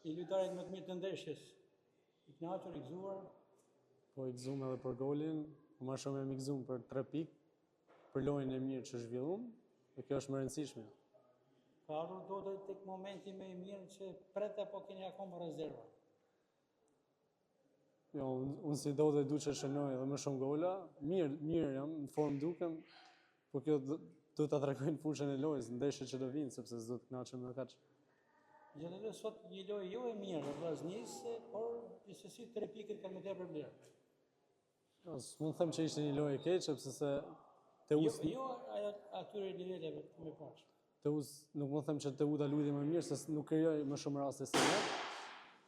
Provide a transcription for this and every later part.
i lojtarit më të mirë të ndeshjes. I kënaqur, i gëzuar. Po i gëzuar edhe për golin, më shumë jam i gëzuar për 3 pikë, për lojën e mirë që zhvillum, dhe kjo është më e rëndësishme. Ka ardhur do tek momenti më i mirë që pret apo keni akoma rezerva? Jo, unë si do dhe du që shënoj edhe më shumë gola, mirë jam, në formë dukem, po kjo do të tregojnë fushën e lojës, ndeshjet që do vinë, sepse s'do të kënaqem edhe kaq. Gjithashtu sot një lojë jo e mirë e Vllaznisë, por gjithsesi 3 pikët kanë më tepër vlerë. Jo, s'mund të them që ishte një lojë e keqe, sepse se Jo atyre niveleve të më poshtë. Teus nuk mund të them që Teuta luajti më mirë, se nuk krijoi më shumë raste se ne.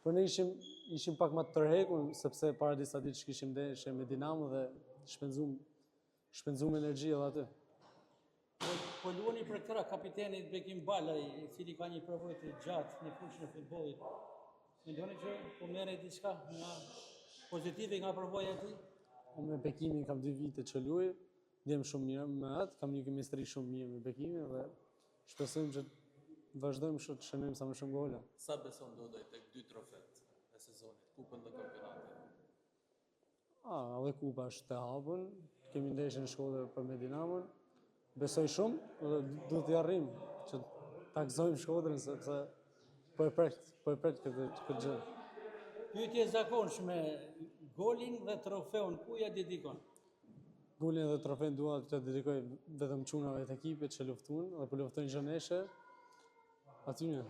Por ne ishim pak më të tërhekur, sepse para disa ditë kishim ndeshje me Dinamo dhe shpenzum energji edhe aty. Po luani për këtë kapitenit Bekim Balaj, i cili ka një përvojë të gjatë në fushën e futbollit. Mendoni që po merret diçka nga pozitive nga përvoja e tij? Unë me Bekimin kam 2 vite që luaj, ndjem shumë mirë me atë, kam një kimistri shumë mirë me Bekimin dhe shpresojmë që vazhdojmë të shënojmë sa më shumë gola. Sa beson do doj tek 2 trofet e sezonit, kupën dhe kampionatin? Edhe kupa është të hapur, kemi ndeshjen në Shkodër për me Dinamon. Besoj shumë dhe duhet t'i arrijm që ta gëzojmë Shkodrën sepse po e pret këtë gjë. Pyetje e zakonshme, golin dhe trofeun ku ja dedikon? Golin dhe trofeun dua të dedikoj vetëm çunave të ekipit që luftuan dhe po luftojnë çdo nesër. Atyne.